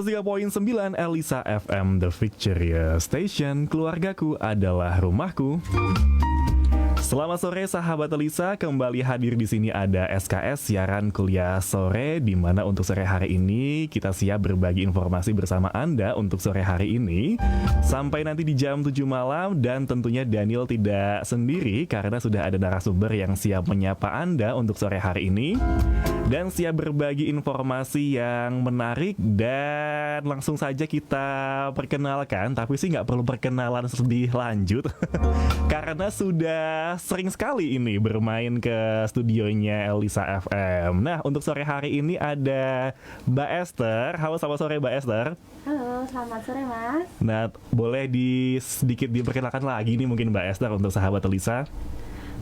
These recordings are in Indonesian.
103.9 Elisa FM The Victoria Station. Keluargaku adalah rumahku. Selamat sore sahabat Elisa, kembali hadir di sini ada SKS siaran kuliah sore, di mana untuk sore hari ini kita siap berbagi informasi bersama Anda untuk sore hari ini sampai nanti di jam 7 malam. Dan tentunya Daniel tidak sendiri karena sudah ada narasumber yang siap menyapa Anda untuk sore hari ini dan siap berbagi informasi yang menarik. Dan langsung saja kita perkenalkan, tapi sih nggak perlu perkenalan lebih lanjut karena sudah sering sekali ini bermain ke studionya Elisa FM. Nah, untuk sore hari ini ada Mbak Esther. Halo, selamat sore Mbak Esther. Halo, selamat sore Mas. Nah, boleh sedikit diperkenalkan lagi nih mungkin Mbak Esther untuk sahabat Elisa.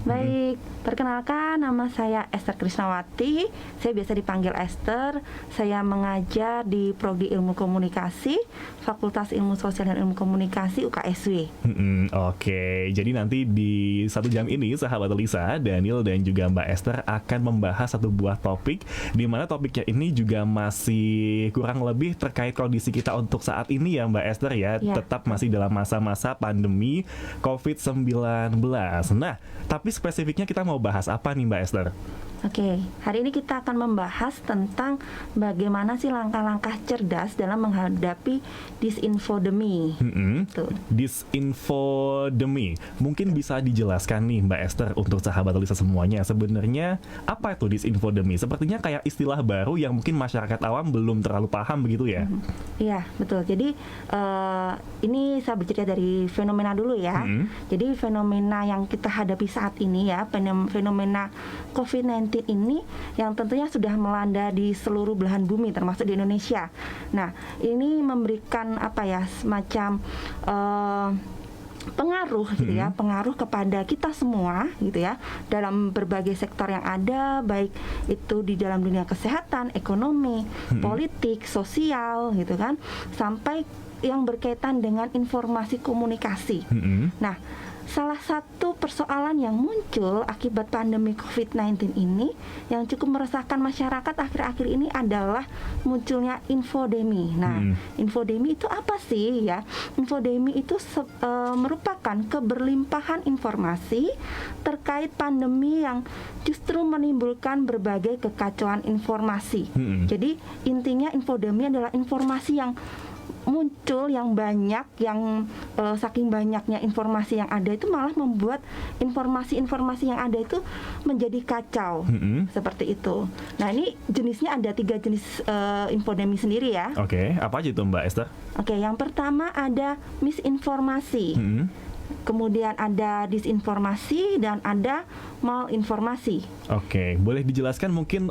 Baik, perkenalkan nama saya Esther Krisnawati. Saya biasa dipanggil Esther. Saya mengajar di Prodi Ilmu Komunikasi, Fakultas Ilmu Sosial dan Ilmu Komunikasi UKSW. Oke, jadi nanti di 1 jam ini sahabat Elisa, Daniel dan juga Mbak Esther akan membahas satu buah topik, di mana topiknya ini juga masih kurang lebih terkait kondisi kita untuk saat ini ya Mbak Esther ya. Tetap masih dalam masa-masa pandemi COVID-19. Nah, tapi spesifiknya kita mau bahas apa nih Mbak Esther? Oke, hari ini kita akan membahas tentang bagaimana sih langkah-langkah cerdas dalam menghadapi disinfodemi. Disinfodemi, mungkin bisa dijelaskan nih Mbak Esther untuk sahabat Elisa semuanya, sebenarnya apa itu disinfodemi? Sepertinya kayak istilah baru yang mungkin masyarakat awam belum terlalu paham begitu ya? Iya, betul. Jadi ini saya bercerita dari fenomena dulu ya. Jadi fenomena yang kita hadapi saat ini ya, fenomena COVID-19 ini yang tentunya sudah melanda di seluruh belahan bumi termasuk di Indonesia. Nah, ini memberikan semacam pengaruh gitu ya, pengaruh kepada kita semua gitu ya, dalam berbagai sektor yang ada, baik itu di dalam dunia kesehatan, ekonomi, politik, sosial gitu kan, sampai yang berkaitan dengan informasi komunikasi. Nah, salah satu persoalan yang muncul akibat pandemi COVID-19 ini yang cukup meresahkan masyarakat akhir-akhir ini adalah munculnya infodemi. Nah, infodemi itu apa sih ya? Infodemi itu merupakan keberlimpahan informasi terkait pandemi yang justru menimbulkan berbagai kekacauan informasi. Jadi intinya infodemi adalah informasi yang muncul yang banyak, yang saking banyaknya informasi yang ada itu malah membuat informasi-informasi yang ada itu menjadi kacau, seperti itu. Nah, ini jenisnya ada 3 jenis infodemi sendiri ya. Oke, apa aja itu Mbak Esther? Oke, yang pertama ada misinformasi. Kemudian ada disinformasi dan ada malinformasi. Oke, boleh dijelaskan mungkin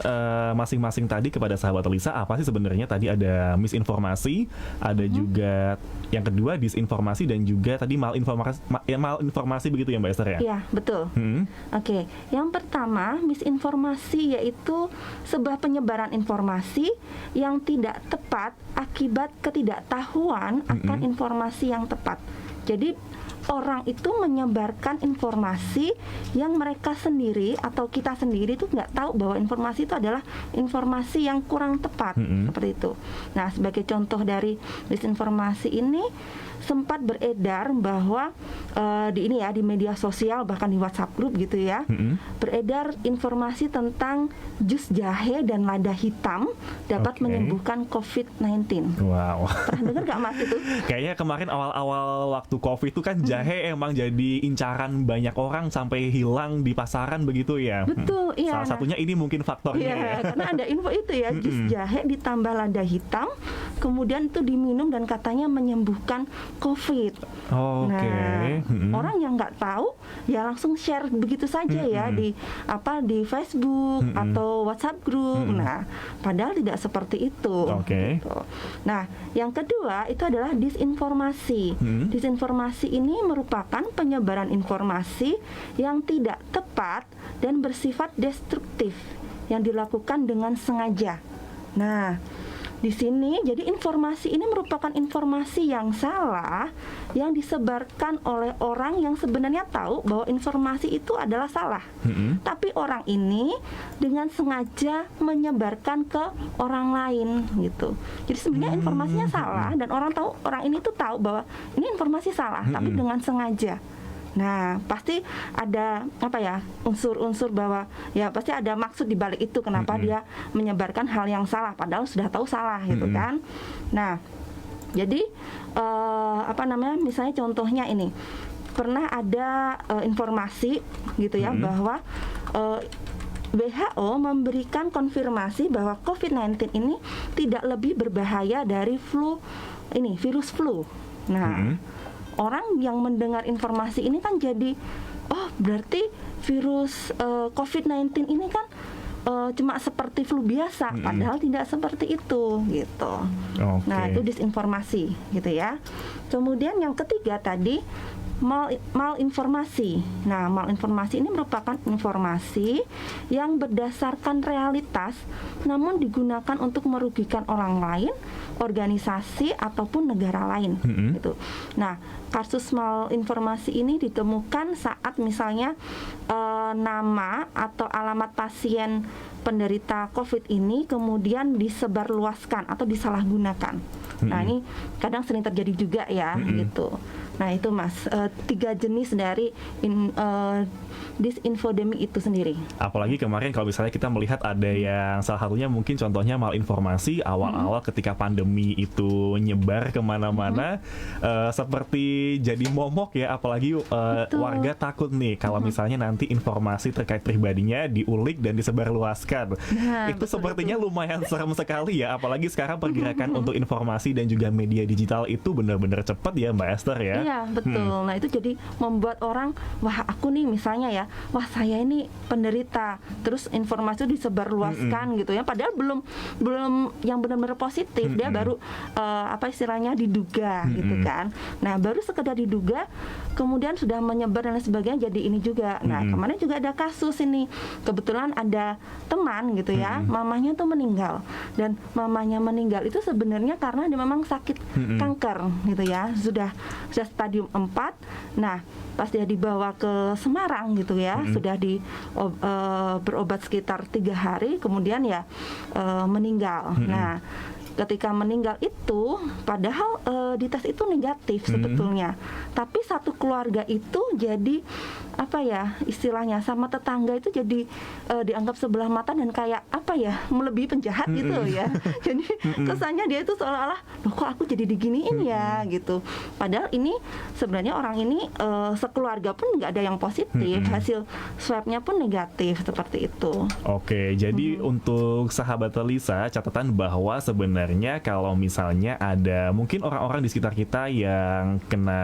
masing-masing tadi kepada sahabat Elisa apa sih sebenarnya? Tadi ada misinformasi, ada juga yang kedua disinformasi dan juga tadi malinformasi begitu ya Mbak Esther ya? Iya, betul. Oke, yang pertama misinformasi yaitu sebuah penyebaran informasi yang tidak tepat akibat ketidaktahuan akan informasi yang tepat. Jadi orang itu menyebarkan informasi yang mereka sendiri atau kita sendiri itu nggak tahu bahwa informasi itu adalah informasi yang kurang tepat, seperti itu. Nah, sebagai contoh dari disinformasi ini sempat beredar bahwa di media sosial, bahkan di WhatsApp group gitu ya, beredar informasi tentang jus jahe dan lada hitam dapat menyembuhkan COVID-19. Wow. Pernah dengar nggak Mas itu? Kayaknya kemarin awal-awal waktu COVID itu kan jahe emang jadi incaran banyak orang sampai hilang di pasaran begitu ya. Betul, iya. Salah satunya ini mungkin faktornya ya. Karena ada info itu ya, jus jahe ditambah lada hitam, kemudian itu diminum dan katanya menyembuhkan COVID. Nah, orang yang nggak tahu ya langsung share begitu saja ya di Facebook atau WhatsApp group. Nah, padahal tidak seperti itu. Gitu. Nah, yang kedua itu adalah disinformasi. Disinformasi ini merupakan penyebaran informasi yang tidak tepat dan bersifat destruktif yang dilakukan dengan sengaja. Nah, di sini jadi informasi ini merupakan informasi yang salah yang disebarkan oleh orang yang sebenarnya tahu bahwa informasi itu adalah salah. Tapi orang ini dengan sengaja menyebarkan ke orang lain gitu. Jadi sebenarnya informasinya salah dan orang ini tuh tahu bahwa ini informasi salah, tapi dengan sengaja. Nah, pasti ada unsur-unsur bahwa ya pasti ada maksud di balik itu kenapa dia menyebarkan hal yang salah padahal sudah tahu salah gitu kan. Nah, jadi misalnya contohnya ini pernah ada informasi gitu ya bahwa WHO memberikan konfirmasi bahwa COVID-19 ini tidak lebih berbahaya dari virus flu. Nah, orang yang mendengar informasi ini kan jadi, oh berarti virus COVID-19 ini kan cuma seperti flu biasa, padahal tidak seperti itu gitu. Nah, itu disinformasi gitu ya. Kemudian yang ketiga tadi malinformasi. Nah, malinformasi ini merupakan informasi yang berdasarkan realitas namun digunakan untuk merugikan orang lain, organisasi ataupun negara lain gitu. Nah, kasus malinformasi ini ditemukan saat misalnya nama atau alamat pasien penderita COVID ini kemudian disebarluaskan atau disalahgunakan. Nah, ini kadang sering terjadi juga ya gitu. Nah, itu Mas, 3 jenis dari disinfodemi itu sendiri. Apalagi kemarin kalau misalnya kita melihat ada yang salah satunya mungkin contohnya malinformasi awal-awal ketika pandemi itu nyebar kemana-mana, seperti jadi momok ya, apalagi warga takut nih kalau misalnya nanti informasi terkait pribadinya diulik dan disebarluaskan. Nah, itu sepertinya lumayan serem sekali ya, apalagi sekarang pergerakan untuk informasi dan juga media digital itu benar-benar cepat ya Mbak Esther ya. Iya, betul. Nah, itu jadi membuat orang, wah aku nih misalnya ya, wah saya ini penderita, terus informasi itu disebarluaskan gitu ya, padahal belum yang benar-benar positif, dia baru istilahnya diduga gitu kan. Nah, baru sekedar diduga kemudian sudah menyebar dan lain sebagainya, jadi ini juga. Nah, kemarin juga ada kasus ini, kebetulan ada teman gitu ya, mamanya tuh meninggal, dan mamanya meninggal itu sebenarnya karena dia memang sakit kanker gitu ya, sudah stadium 4. Nah, pas dia dibawa ke Semarang gitu ya, sudah berobat sekitar 3 hari, kemudian ya meninggal. Nah, ketika meninggal itu padahal di tes itu negatif sebetulnya, tapi satu keluarga itu jadi istilahnya sama tetangga itu jadi dianggap sebelah mata dan kayak melebihi penjahat gitu ya. Jadi kesannya dia itu seolah-olah, loh kok aku jadi diginiin ya gitu, padahal ini sebenarnya orang ini sekeluarga pun nggak ada yang positif, hasil swabnya pun negatif seperti itu. Oke, jadi untuk sahabat Lisa, catatan bahwa sebenarnya kalau misalnya ada mungkin orang-orang di sekitar kita yang kena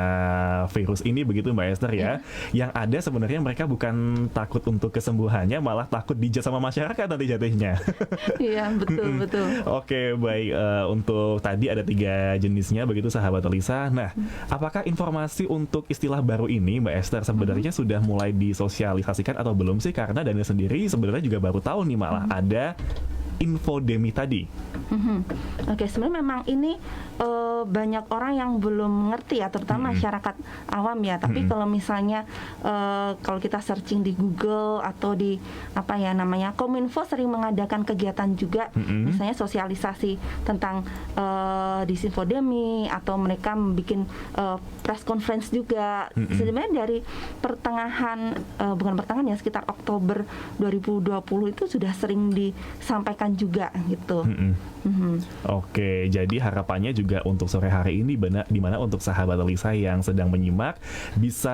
virus ini begitu Mbak Esther ya, yang ada sebenarnya mereka bukan takut untuk kesembuhannya, malah takut dijat sama masyarakat nanti jatuhnya. Iya, betul. Oke, baik. Untuk tadi ada 3 jenisnya begitu sahabat Lisa. Nah, apakah informasi untuk istilah baru ini Mbak Esther sebenarnya sudah mulai disosialisasikan atau belum sih? Karena Daniel sendiri sebenarnya juga baru tahu nih malah ada infodemi tadi. Oke, sebenarnya memang ini banyak orang yang belum ngerti ya, terutama masyarakat awam ya. Tapi kalau misalnya kalau kita searching di Google atau di Kominfo sering mengadakan kegiatan juga, misalnya sosialisasi tentang disinfodemi, atau mereka bikin press conference juga. Sebenarnya dari sekitar Oktober 2020 itu sudah sering disampaikan juga gitu. Oke, jadi harapannya juga untuk sore hari ini di mana untuk sahabat Lisa yang sedang menyimak bisa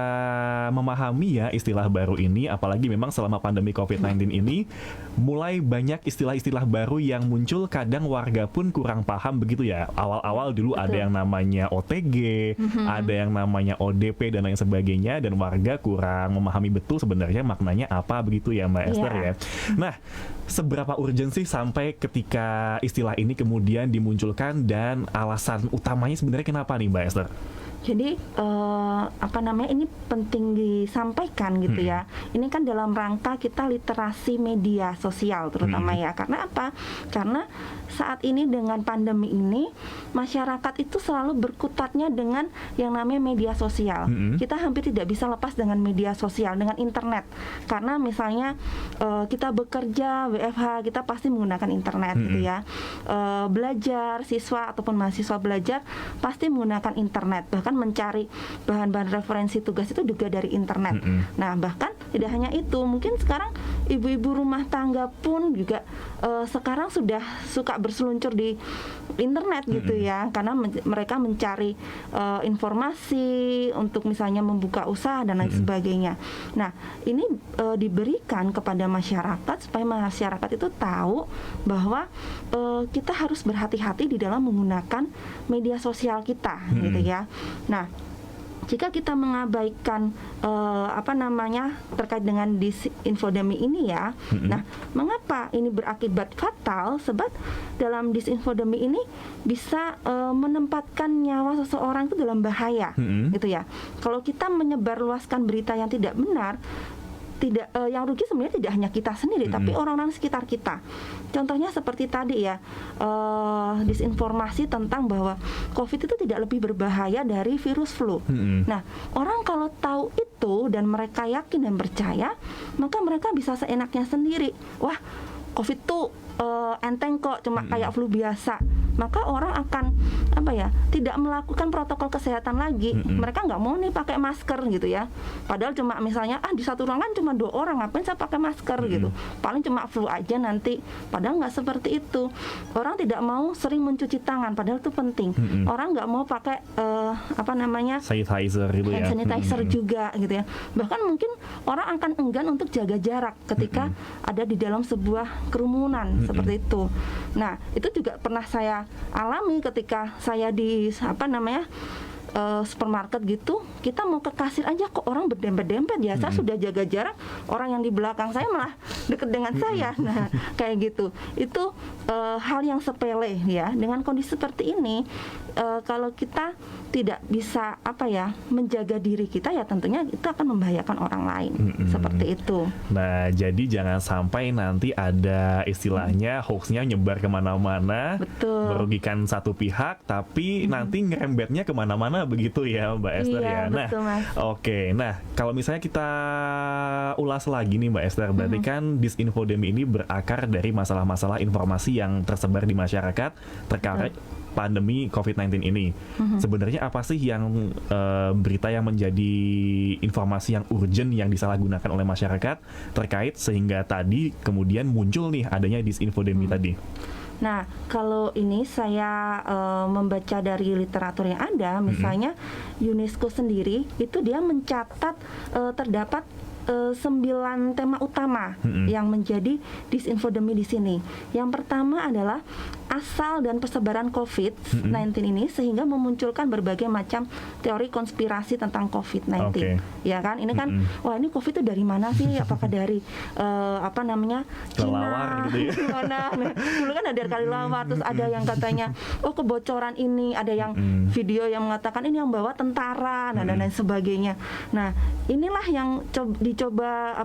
memahami ya istilah baru ini, apalagi memang selama pandemi COVID-19 ini mulai banyak istilah-istilah baru yang muncul, kadang warga pun kurang paham begitu ya. Awal-awal dulu ada yang namanya OTG, ada yang namanya ODP dan lain sebagainya, dan warga kurang memahami betul sebenarnya maknanya apa begitu ya Mbak Esther ya. Nah, seberapa urgent sih sampai ketika istilah ini kemudian dimunculkan, dan alasan utamanya sebenarnya kenapa nih Mbak Esther? Jadi ini penting disampaikan gitu ya. Ini kan dalam rangka kita literasi media sosial terutama ya. Karena apa? Karena saat ini dengan pandemi ini masyarakat itu selalu berkutatnya dengan yang namanya media sosial. Kita hampir tidak bisa lepas dengan media sosial, dengan internet. Karena misalnya kita bekerja WFH, kita pasti menggunakan internet gitu ya. Belajar, siswa ataupun mahasiswa belajar pasti menggunakan internet. Bahkan mencari bahan-bahan referensi tugas itu juga dari internet. Nah, bahkan tidak hanya itu, mungkin sekarang ibu-ibu rumah tangga pun juga sekarang sudah suka berseluncur di internet gitu ya, karena mereka mencari informasi untuk misalnya membuka usaha dan lain sebagainya. Nah, ini diberikan kepada masyarakat supaya masyarakat itu tahu bahwa kita harus berhati-hati di dalam menggunakan media sosial kita gitu ya. Nah, jika kita mengabaikan terkait dengan disinfodemi ini ya, nah mengapa ini berakibat fatal? Sebab dalam disinfodemi ini bisa menempatkan nyawa seseorang itu dalam bahaya, gitu ya. Kalau kita menyebarluaskan berita yang tidak benar, yang rugi sebenarnya tidak hanya kita sendiri, tapi orang-orang sekitar kita. Contohnya seperti tadi ya, disinformasi tentang bahwa COVID itu tidak lebih berbahaya dari virus flu. Nah, orang kalau tahu itu dan mereka yakin dan percaya, maka mereka bisa seenaknya sendiri. Wah, COVID itu enteng kok, cuma kayak flu biasa. Maka orang akan tidak melakukan protokol kesehatan lagi. Mereka nggak mau nih pakai masker gitu ya. Padahal cuma misalnya di satu ruangan cuma 2 orang, ngapain saya pakai masker gitu. Paling cuma flu aja nanti. Padahal nggak seperti itu. Orang tidak mau sering mencuci tangan, padahal itu penting. Orang nggak mau pakai sanitizer gitu hand ya. sanitizer juga gitu ya. Bahkan mungkin orang akan enggan untuk jaga jarak ketika ada di dalam sebuah kerumunan seperti itu. Nah, itu juga pernah saya alami ketika saya di supermarket gitu. Kita mau ke kasir aja kok orang berdempet-dempet ya. Saya sudah jaga jarak, orang yang di belakang saya malah deket dengan saya. Nah, kayak gitu. Itu hal yang sepele ya. Dengan kondisi seperti ini, kalau kita tidak bisa menjaga diri kita, ya tentunya itu akan membahayakan orang lain. Seperti itu. Nah, jadi jangan sampai nanti ada istilahnya hoaxnya nyebar kemana-mana, merugikan satu pihak, tapi nanti ngerembetnya kemana-mana begitu ya Mbak Esther ya. Nah, betul, Mas. Oke. Nah, kalau misalnya kita ulas lagi nih Mbak Esther, berarti kan disinfodemi ini berakar dari masalah-masalah informasi yang tersebar di masyarakat terkait pandemi COVID-19 ini. Sebenarnya apa sih yang berita yang menjadi informasi yang urgent yang disalahgunakan oleh masyarakat terkait sehingga tadi kemudian muncul nih adanya disinfodemi tadi? Nah, kalau ini saya membaca dari literatur yang ada, misalnya UNESCO sendiri itu dia mencatat terdapat 9 tema utama yang menjadi disinfodemi di sini. Yang pertama adalah asal dan persebaran COVID-19 ini sehingga memunculkan berbagai macam teori konspirasi tentang COVID-19. Ya kan? Ini kan wah ini COVID itu dari mana sih? Apakah dari Cina gitu ya? Nah, dulu kan ada dari kelelawar, terus ada yang katanya kebocoran ini, ada yang video yang mengatakan ini yang bawa tentara dan lain sebagainya. Nah, inilah yang dicoba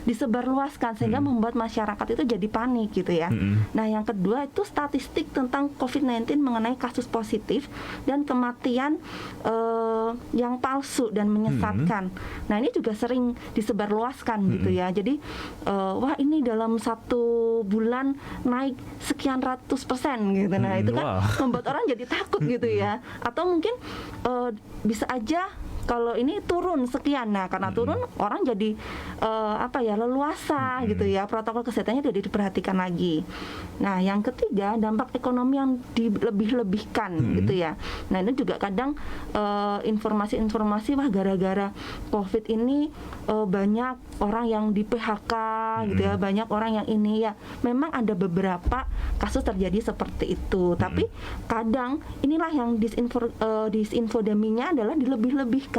disebarluaskan sehingga membuat masyarakat itu jadi panik gitu ya. Nah, yang kedua itu statistik tentang COVID-19 mengenai kasus positif dan kematian yang palsu dan menyesatkan. Nah, ini juga sering disebarluaskan gitu ya. Jadi wah ini dalam 1 bulan naik sekian ratus% gitu. Nah, itu kan membuat orang jadi takut gitu ya. Atau mungkin bisa aja kalau ini turun sekian, nah karena turun orang jadi leluasa gitu ya, protokol kesehatannya tidak diperhatikan lagi. Nah, yang ketiga dampak ekonomi yang dilebih-lebihkan gitu ya. Nah, ini juga kadang informasi-informasi wah gara-gara COVID ini banyak orang yang di PHK gitu ya, banyak orang yang ini ya. Memang ada beberapa kasus terjadi seperti itu, tapi kadang inilah yang disinfodeminya adalah dilebih-lebihkan.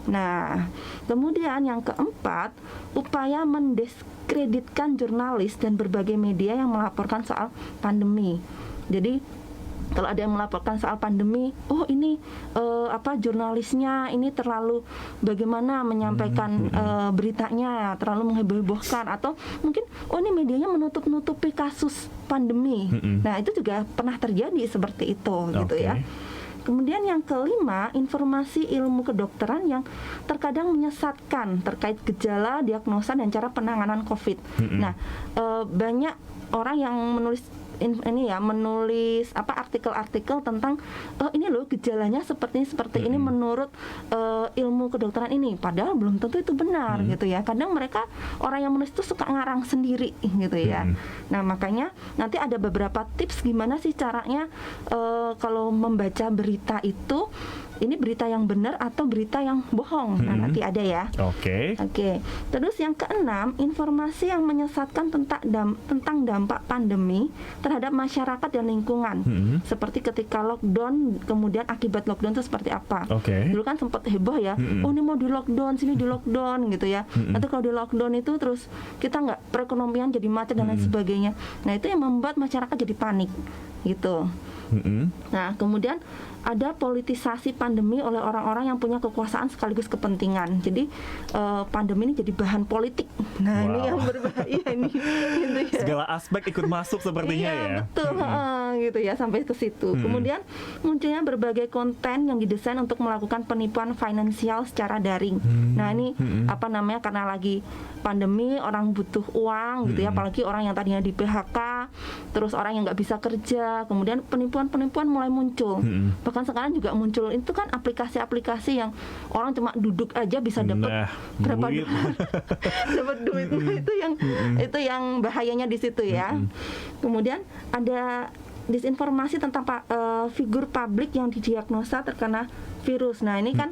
Nah, kemudian yang keempat, upaya mendiskreditkan jurnalis dan berbagai media yang melaporkan soal pandemi. Jadi Kalau ada yang melaporkan soal pandemi, oh ini jurnalisnya ini terlalu bagaimana menyampaikan beritanya, terlalu menghebohkan, atau mungkin ini medianya menutup-nutupi kasus pandemi. Nah, itu juga pernah terjadi seperti itu gitu ya. Kemudian yang kelima, informasi ilmu kedokteran yang terkadang menyesatkan terkait gejala, diagnosa, dan cara penanganan COVID. Nah, banyak orang yang menulis artikel-artikel tentang ini loh gejalanya seperti ini menurut ilmu kedokteran ini, padahal belum tentu itu benar gitu ya. Kadang mereka orang yang menulis itu suka ngarang sendiri gitu ya. Nah, makanya nanti ada beberapa tips gimana sih caranya kalau membaca berita itu, ini berita yang benar atau berita yang bohong. Nah, nanti ada ya. Oke. Terus yang keenam, informasi yang menyesatkan tentang dampak pandemi terhadap masyarakat dan lingkungan. Seperti ketika lockdown, kemudian akibat lockdown itu seperti apa. Dulu kan sempat heboh ya. Oh, ini mau di lockdown, sini di lockdown gitu ya. Nanti kalau di lockdown itu terus kita nggak, perekonomian jadi macet dan lain sebagainya. Nah, itu yang membuat masyarakat jadi panik gitu. Nah, kemudian ada politisasi pandemi oleh orang-orang yang punya kekuasaan sekaligus kepentingan. Jadi pandemi ini jadi bahan politik. Nah, ini yang berbahaya ini. Gitu ya. Segala aspek ikut masuk sepertinya ya. Betul, gitu ya, sampai ke situ. Kemudian munculnya berbagai konten yang didesain untuk melakukan penipuan finansial secara daring. Nah, ini karena lagi pandemi, orang butuh uang gitu ya, apalagi orang yang tadinya di PHK, terus orang yang nggak bisa kerja, kemudian penipuan-penipuan mulai muncul. Bahkan sekarang juga muncul itu kan aplikasi-aplikasi yang orang cuma duduk aja bisa dapat berapa dolar, dapat duit. Itu yang bahayanya di situ ya. Kemudian ada disinformasi tentang figur publik yang didiagnosa terkena virus. Nah, ini kan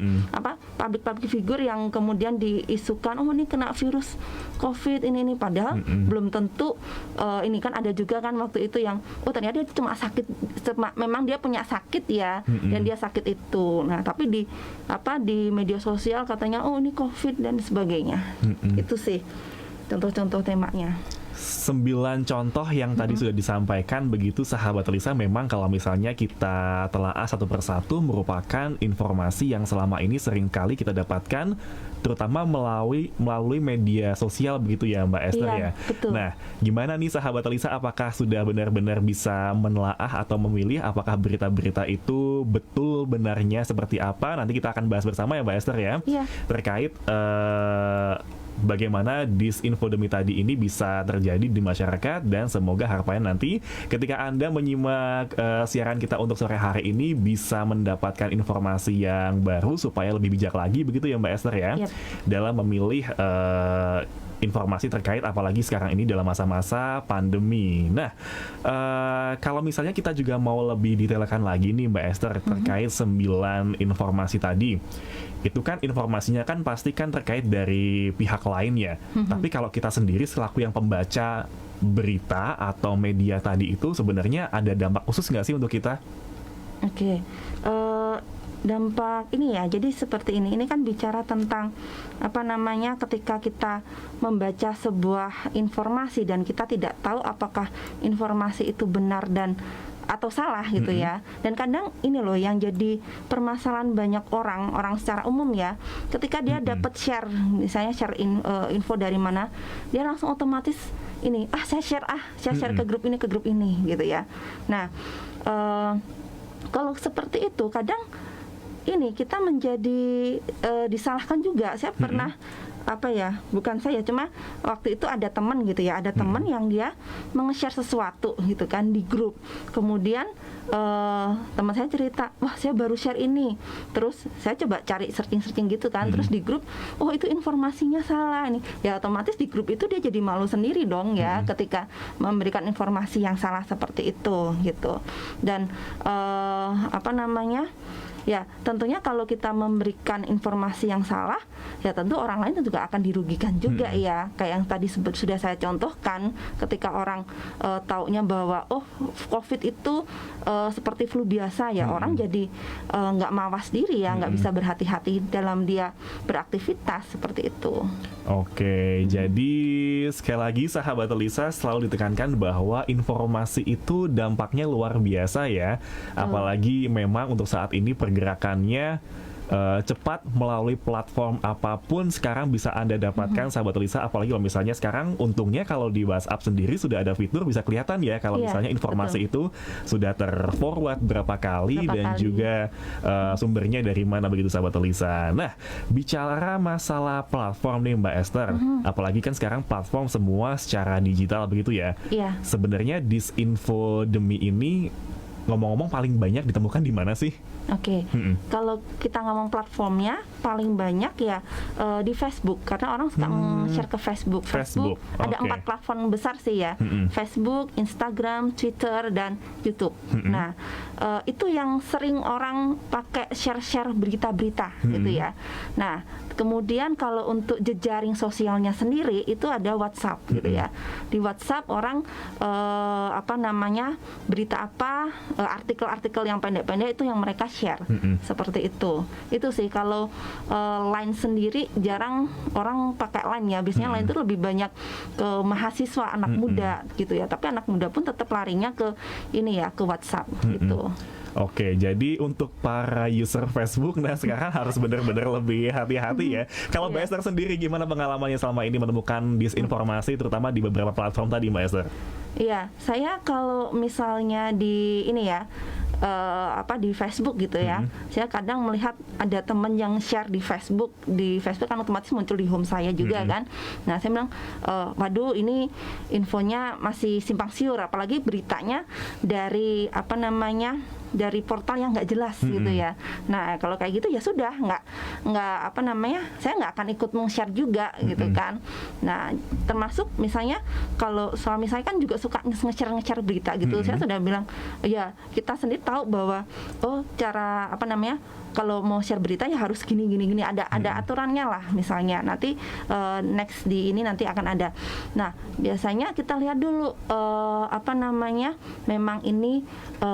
public figur yang kemudian diisukan, oh ini kena virus COVID ini padahal belum tentu. Ini kan ada juga kan waktu itu yang ternyata dia cuma sakit, memang dia punya sakit ya, dan dia sakit itu. Nah, tapi di media sosial katanya oh ini COVID dan sebagainya. Itu sih contoh-contoh temanya. 9 contoh yang tadi sudah disampaikan begitu sahabat Lisa. Memang kalau misalnya kita telaah satu persatu merupakan informasi yang selama ini seringkali kita dapatkan terutama melalui media sosial begitu ya Mbak Esther ya. Betul. Nah, gimana nih sahabat Lisa, apakah sudah benar-benar bisa menelaah atau memilih apakah berita-berita itu betul benarnya seperti apa? Nanti kita akan bahas bersama ya Mbak Esther ya. Terkait bagaimana disinfodemi tadi ini bisa terjadi di masyarakat, dan semoga harapannya nanti ketika Anda menyimak siaran kita untuk sore hari ini bisa mendapatkan informasi yang baru supaya lebih bijak lagi begitu ya Mbak Esther ya, dalam memilih informasi terkait apalagi sekarang ini dalam masa-masa pandemi. Nah, kalau misalnya kita juga mau lebih detailkan lagi nih Mbak Esther terkait 9 informasi tadi. Itu kan informasinya kan pasti kan terkait dari pihak lain ya. Tapi kalau kita sendiri selaku yang pembaca berita atau media tadi itu sebenarnya ada dampak khusus nggak sih untuk kita? Dampak ini ya, jadi seperti ini kan bicara tentang ketika kita membaca sebuah informasi dan kita tidak tahu apakah informasi itu benar dan atau salah gitu ya. Dan kadang ini loh yang jadi permasalahan banyak orang secara umum ya, ketika dia dapat share, misalnya share info dari mana, dia langsung otomatis ini saya share ke grup ini gitu ya. Nah, kalau seperti itu kadang ini kita menjadi disalahkan juga. Saya pernah bukan saya, cuma waktu itu ada teman gitu ya, ada teman yang dia meng-share sesuatu gitu kan di grup. Kemudian teman saya cerita, wah saya baru share ini. Terus saya coba cari searching gitu kan, terus di grup, oh itu informasinya salah ini. Ya otomatis di grup itu dia jadi malu sendiri dong ya, ketika memberikan informasi yang salah seperti itu gitu. Dan Ya, tentunya kalau kita memberikan informasi yang salah, ya tentu orang lain juga akan dirugikan juga ya. Kayak yang tadi sudah saya contohkan, ketika orang taunya bahwa COVID itu seperti flu biasa ya, orang jadi nggak mawas diri ya, nggak bisa berhati-hati dalam dia beraktivitas seperti itu. Oke, jadi sekali lagi sahabat Elisa selalu ditekankan bahwa informasi itu dampaknya luar biasa ya. Apalagi memang untuk saat ini pergerakannya cepat melalui platform apapun sekarang bisa Anda dapatkan sahabat Elisa. Apalagi kalau misalnya sekarang untungnya kalau di WhatsApp sendiri sudah ada fitur bisa kelihatan ya kalau misalnya informasi itu sudah terforward berapa kali dan juga sumbernya dari mana begitu sahabat Elisa. Nah, bicara masalah platform nih Mbak Esther, apalagi kan sekarang platform semua secara digital begitu ya. Sebenarnya disinfodemi ini ngomong-ngomong paling banyak ditemukan di mana sih? Oke, kalau kita ngomong platformnya paling banyak ya di Facebook, karena orang suka share ke Facebook. Facebook ada 4 platform besar sih ya, Facebook, Instagram, Twitter, dan YouTube. Nah, itu yang sering orang pakai share-share berita-berita gitu ya. Nah, kemudian kalau untuk jejaring sosialnya sendiri itu ada WhatsApp gitu ya. Di WhatsApp orang berita apa, artikel-artikel yang pendek-pendek itu yang mereka share. Seperti itu. Itu sih kalau Line sendiri jarang orang pakai Line ya. Biasanya Line itu lebih banyak ke mahasiswa, anak muda gitu ya. Tapi anak muda pun tetap larinya ke ini ya, ke WhatsApp gitu. Oke, jadi untuk para user Facebook, nah sekarang harus benar-benar lebih hati-hati ya. Kalau Mbak Esther sendiri gimana pengalamannya selama ini menemukan disinformasi, terutama di beberapa platform tadi Mbak Esther? Iya, saya kalau misalnya di ini ya, di Facebook gitu ya, saya kadang melihat ada teman yang share di Facebook kan otomatis muncul di home saya juga kan. Nah saya bilang, waduh ini infonya masih simpang siur, apalagi beritanya dari dari portal yang nggak jelas gitu ya. Nah kalau kayak gitu ya sudah saya nggak akan ikut meng-share juga gitu kan. Nah termasuk misalnya kalau suami saya kan juga suka nge-share berita gitu. Saya sudah bilang ya kita sendiri tahu bahwa cara kalau mau share berita ya harus gini ada aturannya lah misalnya. Nanti next di ini nanti akan ada. Nah biasanya kita lihat dulu memang ini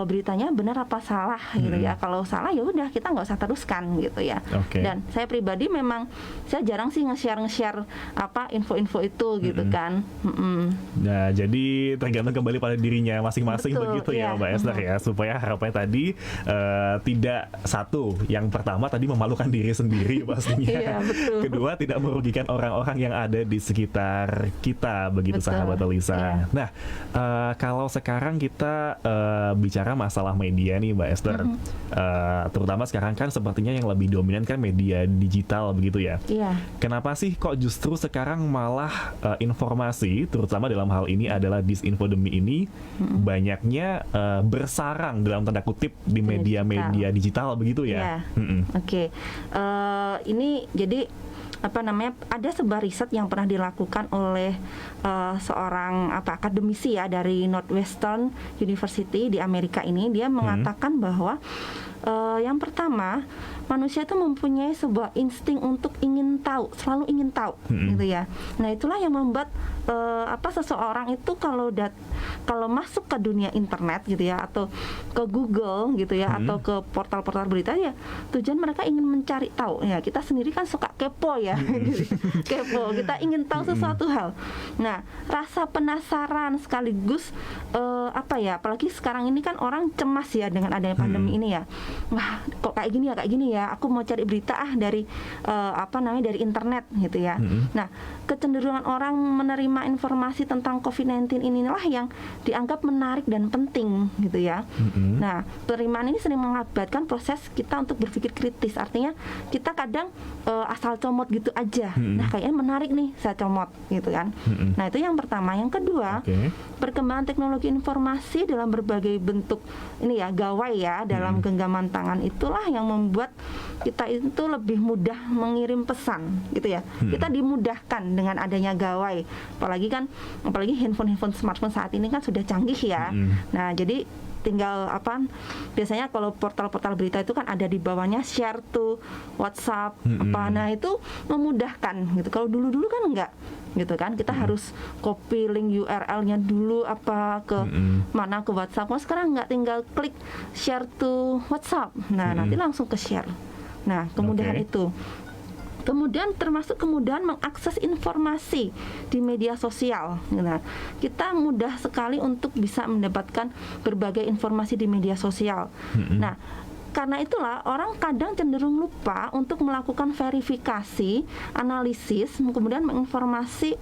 beritanya benar apa salah gitu ya. Kalau salah ya udah kita nggak usah teruskan gitu ya. Dan saya pribadi memang saya jarang sih nge-share info-info itu gitu kan. Nah jadi tergantung kembali pada dirinya masing-masing. Betul, begitu ya Mbak Esther ya, supaya harapannya tadi tidak satu, yang pertama tadi memalukan diri sendiri pastinya. Kedua tidak merugikan orang-orang yang ada di sekitar kita begitu sahabat Elisa. Nah kalau sekarang kita bicara masalah media nih Mbak Esther, terutama sekarang kan sepertinya yang lebih dominan kan media digital begitu ya. Kenapa sih kok justru sekarang malah informasi, terutama dalam hal ini adalah disinfodemi ini banyaknya bersarang dalam tanda kutip di media-media digital begitu ya? Oke. Ini jadi ada sebuah riset yang pernah dilakukan oleh seorang akademisi ya dari Northwestern University di Amerika ini. Dia mengatakan bahwa yang pertama, manusia itu mempunyai sebuah insting untuk ingin tahu, selalu ingin tahu gitu ya. Nah itulah yang membuat seseorang itu kalau masuk ke dunia internet gitu ya, atau ke Google gitu ya, atau ke portal-portal berita ya, tujuan mereka ingin mencari tahu ya. Kita sendiri kan suka kepo ya. Kepo, kita ingin tahu sesuatu hal. Nah rasa penasaran sekaligus apalagi sekarang ini kan orang cemas ya dengan adanya pandemi ini ya. Wah kok kayak gini ya, aku mau cari berita dari dari internet gitu ya. Nah kecenderungan orang menerima informasi tentang COVID-19 inilah yang dianggap menarik dan penting gitu ya. Nah penerimaan ini sering mengakibatkan proses kita untuk berpikir kritis. Artinya kita kadang asal comot gitu aja. Nah kayaknya menarik nih, saya comot gitu kan. Nah itu yang pertama. Yang kedua, perkembangan teknologi informasi dalam berbagai bentuk ini ya, gawai ya, dalam genggaman tangan itulah yang membuat kita itu lebih mudah mengirim pesan gitu ya. Kita dimudahkan dengan adanya gawai. Apalagi handphone smartphone saat ini kan sudah canggih ya. Nah jadi tinggal biasanya kalau portal-portal berita itu kan ada di bawahnya share to WhatsApp nah itu memudahkan gitu. Kalau dulu kan enggak gitu kan, kita harus copy link URL-nya dulu ke mana, ke WhatsApp. Sekarang enggak, tinggal klik share to WhatsApp, nanti langsung ke share. Nah kemudahan itu. Kemudian termasuk kemudahan mengakses informasi di media sosial. Nah, kita mudah sekali untuk bisa mendapatkan berbagai informasi di media sosial. Nah, karena itulah orang kadang cenderung lupa untuk melakukan verifikasi, analisis, kemudian mengevaluasi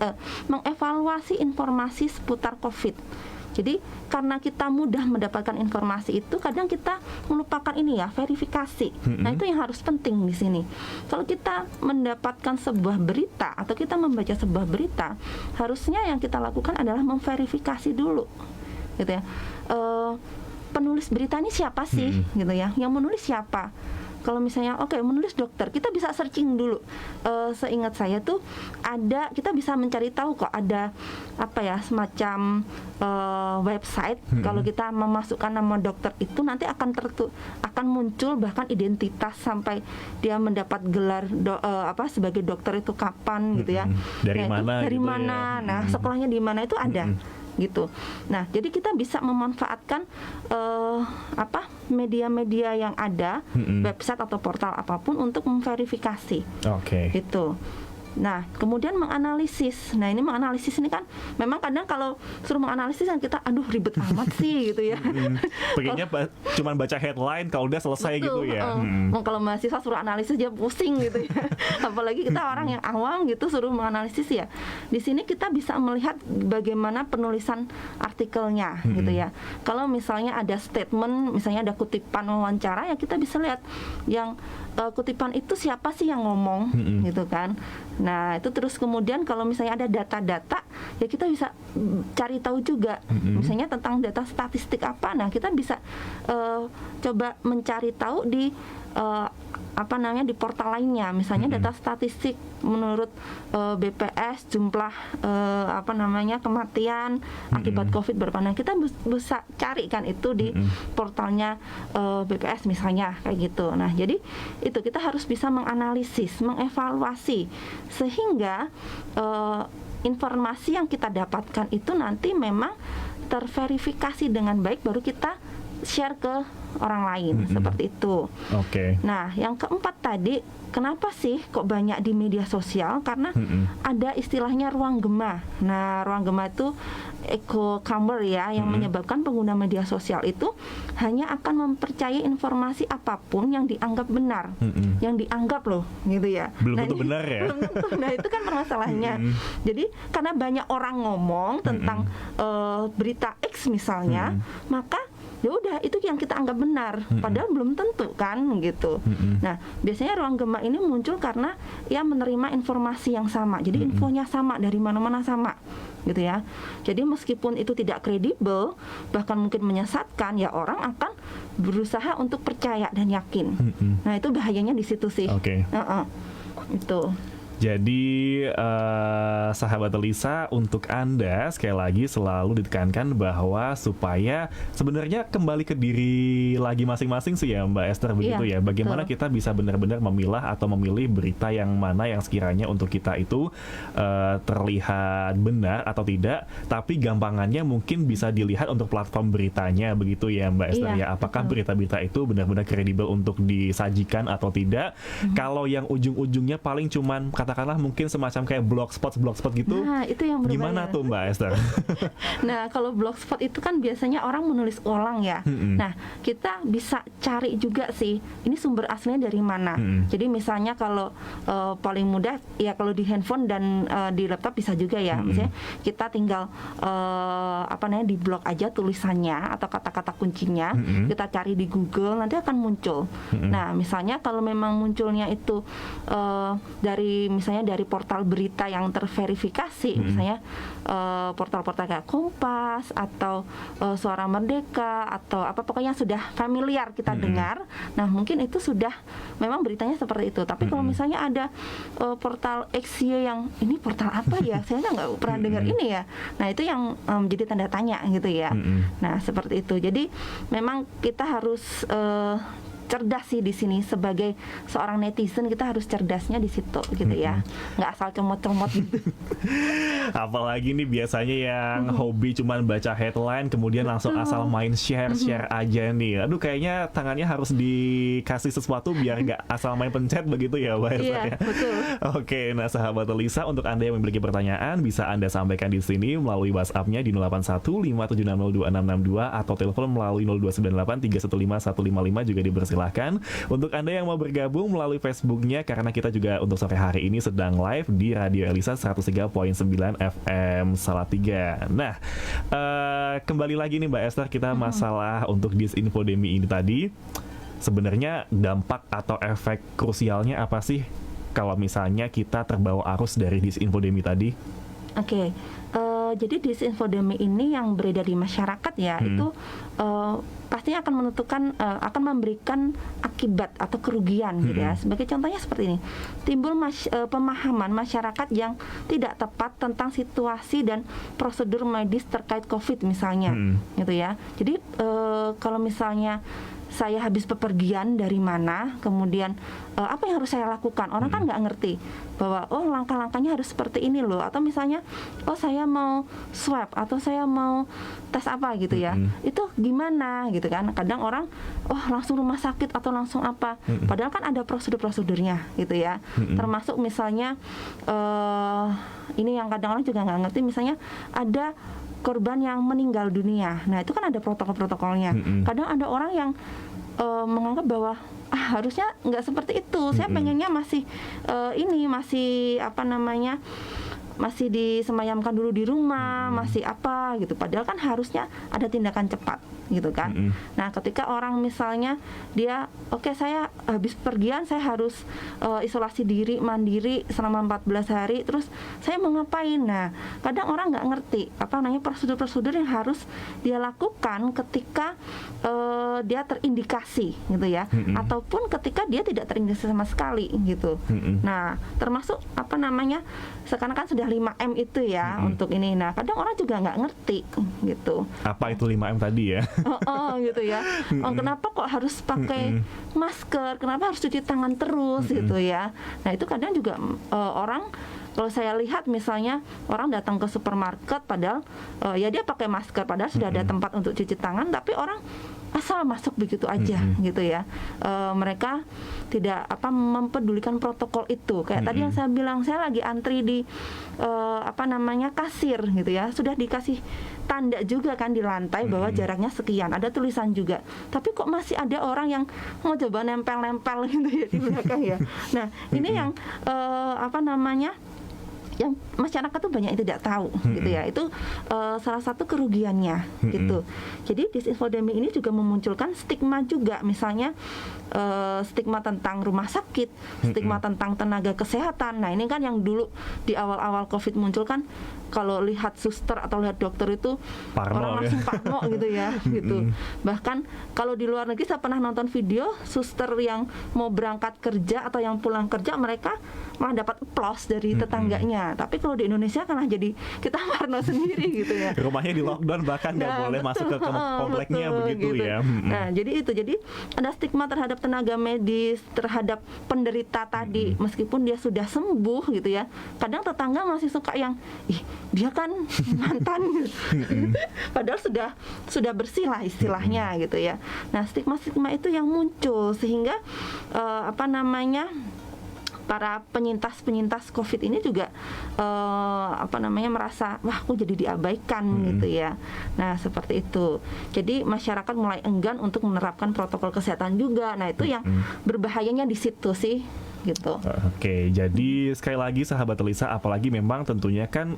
informasi seputar COVID. Jadi karena kita mudah mendapatkan informasi itu, kadang kita melupakan verifikasi. Nah itu yang harus penting di sini. Kalau kita mendapatkan sebuah berita atau kita membaca sebuah berita, harusnya yang kita lakukan adalah memverifikasi dulu, gitu ya. Penulis berita ini siapa sih, gitu ya? Yang menulis siapa? Kalau misalnya menulis dokter, kita bisa searching dulu. Seingat saya tuh kita bisa mencari tahu kok ada semacam website. Kalau kita memasukkan nama dokter itu nanti akan muncul bahkan identitas sampai dia mendapat gelar sebagai dokter itu kapan gitu ya. Dari mana? Dari mana? Ya. Nah sekolahnya di mana itu ada. Gitu. Nah, jadi kita bisa memanfaatkan media-media yang ada, website atau portal apapun untuk memverifikasi. Gitu. Nah, kemudian menganalisis. Nah, ini menganalisis ini kan memang kadang kalau suruh menganalisis kan kita ribet amat sih gitu ya. Pengennya cuma baca headline kalau udah selesai. Betul, gitu ya. Kalau mahasiswa suruh analisis dia pusing gitu ya. Apalagi kita orang yang awam gitu suruh menganalisis ya. Di sini kita bisa melihat bagaimana penulisan artikelnya gitu ya. Kalau misalnya ada statement, misalnya ada kutipan wawancara ya kita bisa lihat yang kutipan itu siapa sih yang ngomong gitu kan. Nah itu terus kemudian kalau misalnya ada data-data ya kita bisa cari tahu juga misalnya tentang data statistik apa. Nah kita bisa coba mencari tahu di di portal lainnya, misalnya data statistik menurut BPS jumlah kematian akibat COVID berapa. Nah kita bisa cari kan itu di portalnya BPS misalnya kayak gitu. Nah jadi itu kita harus bisa menganalisis, mengevaluasi sehingga informasi yang kita dapatkan itu nanti memang terverifikasi dengan baik, baru kita share ke orang lain seperti itu. Nah, yang keempat tadi, kenapa sih kok banyak di media sosial? Karena ada istilahnya ruang gema. Nah, ruang gema itu echo chamber ya, yang menyebabkan pengguna media sosial itu hanya akan mempercayai informasi apapun yang dianggap benar, yang dianggap loh, gitu ya. Belum tentu benar ya. Nah, itu kan permasalahannya. Jadi karena banyak orang ngomong tentang berita X misalnya, maka ya udah itu yang kita anggap benar, padahal belum tentu kan gitu. Nah biasanya ruang gema ini muncul karena ya menerima informasi yang sama, jadi infonya sama dari mana-mana sama gitu ya. Jadi meskipun itu tidak kredibel, bahkan mungkin menyesatkan, ya orang akan berusaha untuk percaya dan yakin. Nah itu bahayanya di situ sih. Itu. Jadi sahabat Elisa, untuk Anda sekali lagi selalu ditekankan bahwa supaya sebenarnya kembali ke diri lagi masing-masing sih ya Mbak Esther, begitu ya. Bagaimana kita bisa benar-benar memilah atau memilih berita yang mana yang sekiranya untuk kita itu terlihat benar atau tidak, tapi gampangannya mungkin bisa dilihat untuk platform beritanya, begitu ya Mbak Esther ya. Apakah berita-berita itu benar-benar kredibel untuk disajikan atau tidak? Kalau yang ujung-ujungnya paling cuman katakanlah mungkin semacam kayak blogspot gitu. Nah, itu yang berbahaya. Gimana tuh Mbak Esther? Nah, kalau blogspot itu kan biasanya orang menulis ulang ya. Nah, kita bisa cari juga sih, ini sumber aslinya dari mana. Jadi misalnya kalau paling mudah ya kalau di handphone dan di laptop bisa juga ya. Misalnya kita tinggal di blog aja tulisannya atau kata-kata kuncinya, kita cari di Google nanti akan muncul. Nah, misalnya kalau memang munculnya itu dari misalnya dari portal berita yang terverifikasi, misalnya portal-portal kayak Kompas atau Suara Merdeka atau apa pokoknya sudah familiar kita dengar. Nah mungkin itu sudah memang beritanya seperti itu. Tapi kalau misalnya ada portal XY yang ini portal apa ya, saya nggak pernah dengar ini ya. Nah itu yang jadi tanda tanya gitu ya. Nah seperti itu. Jadi memang kita harus cerdas sih di sini sebagai seorang netizen, kita harus cerdasnya di situ gitu ya, nggak asal comot-comot gitu. Apalagi nih biasanya yang hobi cuman baca headline kemudian langsung asal main share aja nih. Aduh kayaknya tangannya harus dikasih sesuatu biar nggak asal main pencet begitu ya Mbak Esther Iya, ya. betul. Oke, nah sahabat Elisa, untuk Anda yang memiliki pertanyaan bisa Anda sampaikan di sini melalui WhatsApp-nya di 081576026662 atau telepon melalui 0298315155 juga dipersilakan. Untuk Anda yang mau bergabung melalui Facebook-nya, karena kita juga untuk sore hari ini sedang live di Radio Elisa 103.9 FM Salatiga. Nah, kembali lagi nih Mbak Esther, kita masalah untuk disinfodemi ini tadi. Sebenarnya dampak atau efek krusialnya apa sih kalau misalnya kita terbawa arus dari disinfodemi tadi? Oke. Jadi disinfodemi ini yang beredar di masyarakat ya, itu pastinya akan menentukan, akan memberikan akibat atau kerugian gitu ya. Sebagai contohnya seperti ini, timbul pemahaman masyarakat yang tidak tepat tentang situasi dan prosedur medis terkait COVID misalnya, gitu ya. Jadi kalau misalnya saya habis bepergian dari mana, kemudian apa yang harus saya lakukan? Orang kan nggak ngerti bahwa oh langkah-langkahnya harus seperti ini loh. Atau misalnya oh saya mau swab atau saya mau tes apa gitu ya. Itu gimana gitu kan? Kadang orang oh langsung rumah sakit atau langsung apa. Padahal kan ada prosedur-prosedurnya gitu ya. Termasuk misalnya ini yang kadang orang juga nggak ngerti, misalnya ada korban yang meninggal dunia. Nah itu kan ada protokol-protokolnya. Kadang ada orang yang menganggap bahwa harusnya nggak seperti itu. Saya pengennya masih masih apa namanya, masih disemayamkan dulu di rumah, masih apa gitu. Padahal kan harusnya ada tindakan cepat gitu kan. Nah ketika orang misalnya dia oke, saya habis pergian, saya harus isolasi diri mandiri selama 14 hari, terus saya mau ngapain? Nah kadang orang nggak ngerti apa namanya prosedur-prosedur yang harus dia lakukan ketika dia terindikasi gitu ya, ataupun ketika dia tidak terindikasi sama sekali gitu. Nah termasuk apa namanya, sekarang kan sudah 5M itu ya untuk ini. Nah kadang orang juga nggak ngerti gitu. Apa itu 5M tadi ya? Gitu ya. Kenapa kok harus pakai masker? Kenapa harus cuci tangan terus gitu ya? Nah itu kadang juga orang, kalau saya lihat misalnya orang datang ke supermarket padahal ya dia pakai masker, padahal sudah ada tempat untuk cuci tangan, tapi orang asal masuk begitu aja gitu ya. Mereka tidak mempedulikan protokol itu. Kayak tadi yang saya bilang, saya lagi antri di kasir gitu ya, sudah dikasih tanda juga kan di lantai bahwa jaraknya sekian, ada tulisan juga, tapi kok masih ada orang yang mau coba nempel-nempel gitu ya di belakang ya. Nah ini yang yang masyarakat tuh banyak yang tidak tahu gitu ya. Itu salah satu kerugiannya gitu. Jadi disinfodemi ini juga memunculkan stigma juga, misalnya stigma tentang rumah sakit, stigma tentang tenaga kesehatan. Nah ini kan yang dulu di awal-awal COVID muncul kan, kalau lihat suster atau lihat dokter itu parno, orang langsung parno gitu ya gitu. Bahkan kalau di luar negeri saya pernah nonton video suster yang mau berangkat kerja atau yang pulang kerja, mereka malah dapat applause dari tetangganya. Tapi kalau di Indonesia kan jadi kita parno sendiri gitu ya. Rumahnya di lockdown, bahkan nggak boleh masuk ke kompleknya begitu ya. Nah jadi ada stigma terhadap tenaga medis, terhadap penderita tadi, meskipun dia sudah sembuh gitu ya. Kadang tetangga masih suka yang dia kan mantan padahal sudah bersih lah istilahnya gitu ya. Nah stigma-stigma itu yang muncul sehingga para penyintas COVID ini juga merasa wah aku jadi diabaikan gitu ya. Nah seperti itu. Jadi masyarakat mulai enggan untuk menerapkan protokol kesehatan juga. Nah itu yang berbahayanya di situ sih gitu. Oke, jadi sekali lagi sahabat Elisa, apalagi memang tentunya kan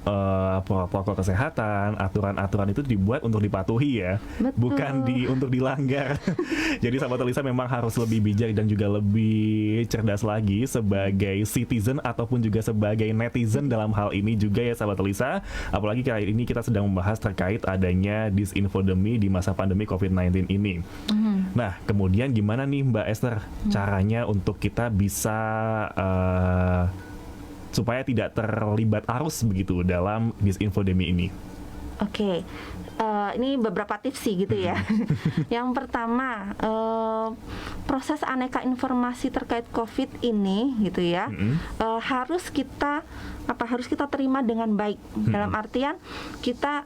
protokol kesehatan, aturan-aturan itu dibuat untuk dipatuhi ya, Betul. bukan untuk dilanggar. Jadi sahabat Elisa memang harus lebih bijak dan juga lebih cerdas lagi sebagai citizen ataupun juga sebagai netizen dalam hal ini juga ya sahabat Elisa. Apalagi kali ini kita sedang membahas terkait adanya disinfodemi di masa pandemi COVID-19 ini. Nah, kemudian gimana nih Mbak Esther caranya untuk kita bisa supaya tidak terlibat arus begitu dalam disinfodemi ini? Oke, ini beberapa tips sih gitu ya. Yang pertama, proses aneka informasi terkait COVID ini gitu ya, harus kita terima dengan baik. Dalam artian kita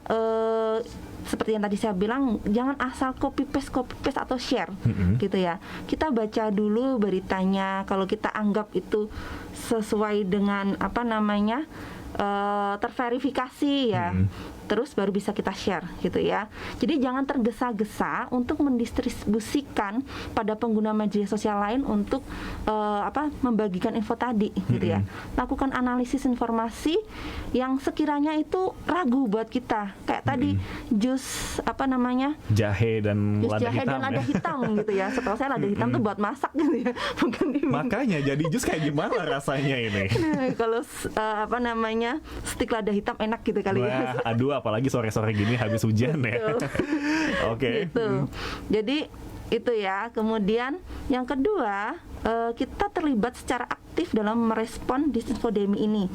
seperti yang tadi saya bilang, jangan asal copy paste atau share gitu ya. Kita baca dulu beritanya, kalau kita anggap itu sesuai dengan terverifikasi ya, terus baru bisa kita share gitu ya. Jadi jangan tergesa-gesa untuk mendistribusikan pada pengguna media sosial lain untuk membagikan info tadi gitu ya. Lakukan analisis informasi yang sekiranya itu ragu buat kita, kayak tadi jus jahe dan jus lada jahe hitam dan lada ya. hitam gitu ya. Setahu saya lada hitam tuh buat masak gitu ya, bukan diminum. Makanya jadi jus kayak gimana rasanya ini? Kalau stik lada hitam enak gitu kali ya. Wah, aduh, apalagi sore-sore gini habis hujan ya. Oke. Gitu. Jadi itu ya. Kemudian yang kedua, kita terlibat secara aktif dalam merespon disinfodemi ini.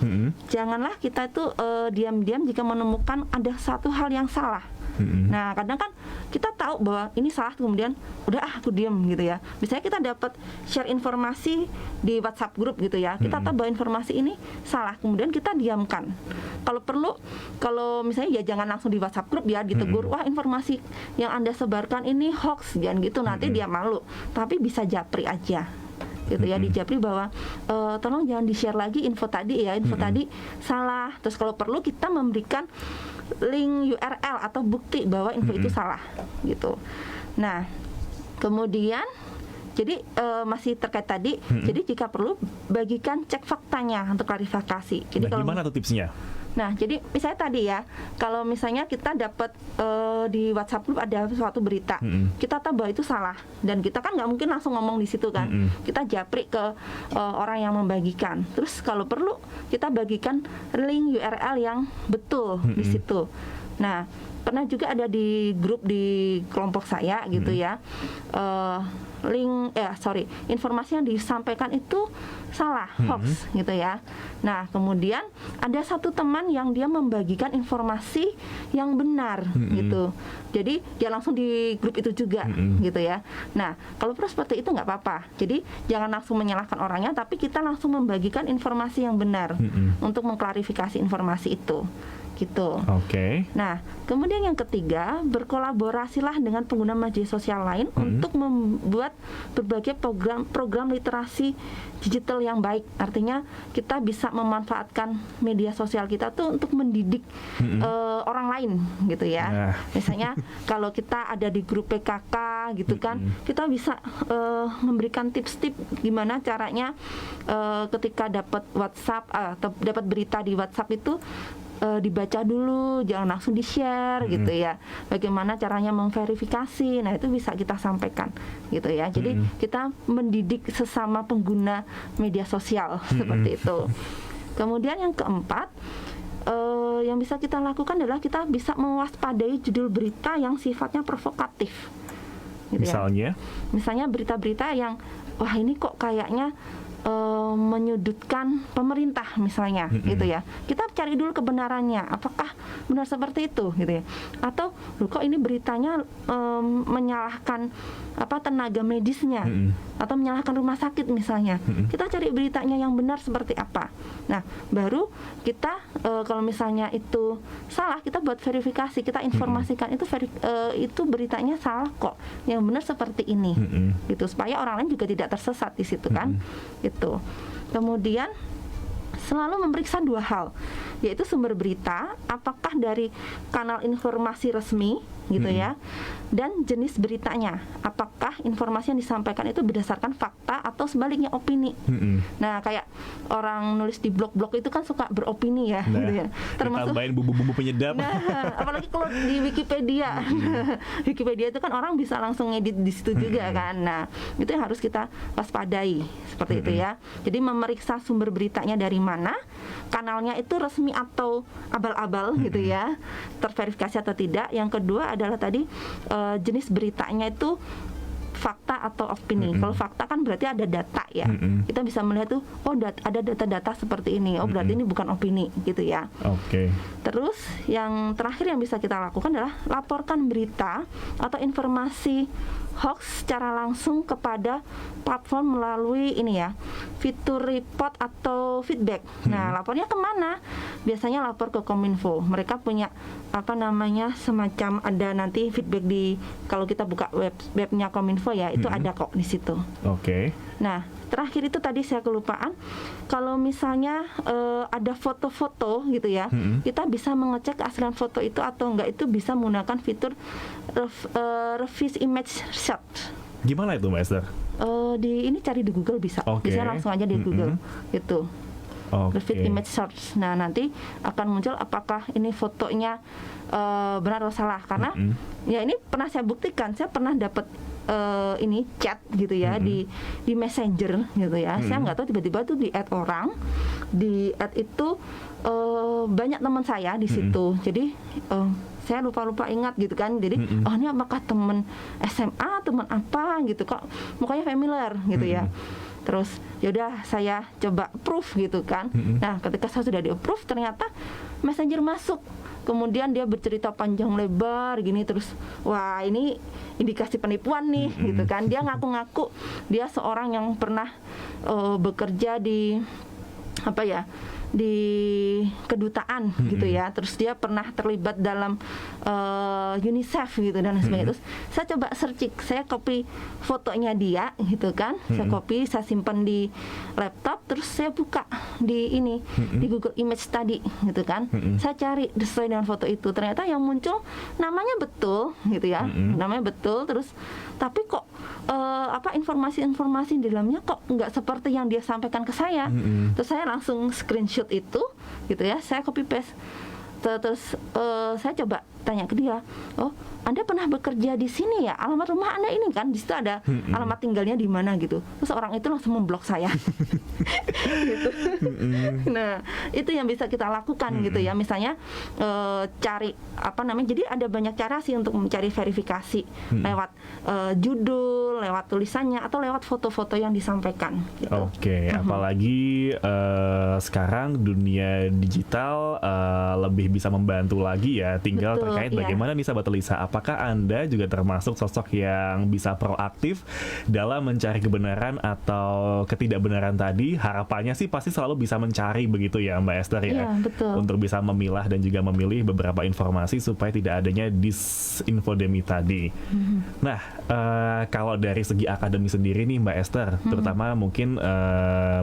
Janganlah kita itu diam-diam jika menemukan ada satu hal yang salah. Nah, kadang kan kita tahu bahwa ini salah, kemudian udah aku diam gitu ya. Misalnya kita dapat share informasi di WhatsApp grup gitu ya, kita tahu bahwa informasi ini salah, kemudian kita diamkan. Kalau perlu, kalau misalnya ya jangan langsung di WhatsApp grup ya, ditegur, wah informasi yang Anda sebarkan ini hoax, jangan gitu, nanti dia malu. Tapi bisa japri aja gitu ya, dijapri bahwa tolong jangan di-share lagi info tadi ya, info tadi salah. Terus kalau perlu kita memberikan link URL atau bukti bahwa info itu salah gitu. Nah, kemudian jadi masih terkait tadi, jadi jika perlu bagikan cek faktanya untuk klarifikasi. Jadi Nah, gimana tuh tipsnya? Nah, jadi misalnya tadi ya, kalau misalnya kita dapat di WhatsApp group ada suatu berita, kita tahu bahwa itu salah, dan kita kan nggak mungkin langsung ngomong di situ kan, kita japri ke orang yang membagikan. Terus kalau perlu kita bagikan link URL yang betul di situ. Nah, pernah juga ada di grup di kelompok saya gitu ya, informasi yang disampaikan itu salah, hoax gitu ya. Nah, kemudian ada satu teman yang dia membagikan informasi yang benar gitu. Jadi dia langsung di grup itu juga gitu ya. Nah, kalau perlu seperti itu nggak apa-apa. Jadi jangan langsung menyalahkan orangnya, tapi kita langsung membagikan informasi yang benar untuk mengklarifikasi informasi itu. Gitu. Oke. Nah, kemudian yang ketiga, berkolaborasilah dengan pengguna media sosial lain untuk membuat berbagai program literasi digital yang baik. Artinya kita bisa memanfaatkan media sosial kita tuh untuk mendidik orang lain gitu ya. Misalnya kalau kita ada di grup PKK gitu kan, kita bisa memberikan tips-tips gimana caranya ketika dapat WhatsApp atau dapat berita di WhatsApp itu dibaca dulu, jangan langsung di-share gitu ya. Bagaimana caranya memverifikasi, nah itu bisa kita sampaikan gitu ya. Jadi kita mendidik sesama pengguna media sosial seperti itu. Kemudian yang keempat, yang bisa kita lakukan adalah kita bisa mewaspadai judul berita yang sifatnya provokatif gitu. Misalnya berita-berita yang wah ini kok kayaknya menyudutkan pemerintah misalnya gitu ya. Kita cari dulu kebenarannya, apakah benar seperti itu gitu ya. Atau kok ini beritanya menyalahkan tenaga medisnya atau menyalahkan rumah sakit misalnya. Kita cari beritanya yang benar seperti apa. Nah, baru kita kalau misalnya itu salah, kita buat verifikasi, kita informasikan itu beritanya salah kok. Yang benar seperti ini. Gitu, supaya orang lain juga tidak tersesat di situ kan. Gitu. Kemudian selalu memeriksa dua hal. yaitu sumber berita, apakah dari kanal informasi resmi gitu ya, dan jenis beritanya, apakah informasi yang disampaikan itu berdasarkan fakta atau sebaliknya opini. Nah, kayak orang nulis di blog-blog itu kan suka beropini ya, gitu ya. Termasuk tambahin bumbu-bumbu penyedap. Nah, apalagi kalau di Wikipedia. Wikipedia itu kan orang bisa langsung ngedit di situ juga kan. Nah, itu yang harus kita waspadai seperti itu ya. Jadi memeriksa sumber beritanya dari mana, kanalnya itu resmi atau abal-abal gitu ya, terverifikasi atau tidak. Yang kedua adalah tadi jenis beritanya itu fakta atau opini. Kalau fakta kan berarti ada data ya. Kita bisa melihat tuh, oh ada data-data seperti ini. Oh berarti ini bukan opini gitu ya. Oke. Terus yang terakhir yang bisa kita lakukan adalah laporkan berita atau informasi hoax secara langsung kepada platform melalui ini ya, fitur report atau feedback. Nah, lapornya kemana? Biasanya lapor ke Kominfo. Mereka punya semacam ada nanti feedback di, kalau kita buka webnya Kominfo ya, itu ada kok di situ. Oke. Nah, terakhir itu tadi saya kelupaan, kalau misalnya ada foto-foto gitu ya, kita bisa mengecek keaslian foto itu atau enggak, itu bisa menggunakan fitur reverse image search. Gimana itu Mbak Esther? Ini cari di Google bisa, bisa langsung aja di Google gitu. Reverse image search. Nah, nanti akan muncul apakah ini fotonya benar atau salah, karena ya ini pernah saya buktikan, saya pernah dapat ini chat gitu ya di Messenger gitu ya. Saya nggak tahu, tiba-tiba tuh di add orang, di add itu banyak teman saya di situ. Jadi saya lupa ingat gitu kan. Jadi ini apakah teman SMA, teman apa gitu, kok mukanya familiar gitu ya. Terus yaudah saya coba approve gitu kan. Nah, ketika saya sudah di approve, ternyata Messenger masuk. Kemudian dia bercerita panjang lebar gini, terus wah ini indikasi penipuan nih gitu kan. Dia ngaku-ngaku dia seorang yang pernah bekerja di di kedutaan gitu ya, terus dia pernah terlibat dalam UNICEF gitu dan sebagainya. Terus saya coba searching, saya copy fotonya dia gitu kan, saya copy, saya simpan di laptop, terus saya buka di di Google Image tadi gitu kan. Saya cari sesuai dengan foto itu, ternyata yang muncul namanya betul gitu ya, namanya betul, terus tapi kok informasi-informasi di dalamnya kok nggak seperti yang dia sampaikan ke saya. Terus saya langsung screenshot itu gitu ya, saya copy paste. Terus saya coba tanya ke dia, oh Anda pernah bekerja di sini ya, alamat rumah Anda ini kan, di situ ada alamat tinggalnya di mana gitu. Terus orang itu langsung memblok saya. Gitu. Nah, itu yang bisa kita lakukan gitu ya. Misalnya cari jadi ada banyak cara sih untuk mencari verifikasi, lewat judul, lewat tulisannya, atau lewat foto-foto yang disampaikan gitu. Oke, apalagi sekarang dunia digital lebih bisa membantu lagi ya. Tinggal terkait bagaimana nih sahabat Elisa, apakah Anda juga termasuk sosok yang bisa proaktif dalam mencari kebenaran atau ketidakbenaran tadi? Harapannya sih pasti selalu bisa mencari begitu ya Mbak Esther ya. Betul. Untuk bisa memilah dan juga memilih beberapa informasi supaya tidak adanya disinfodemi tadi. Nah, kalau dari segi akademi sendiri nih Mbak Esther, terutama mungkin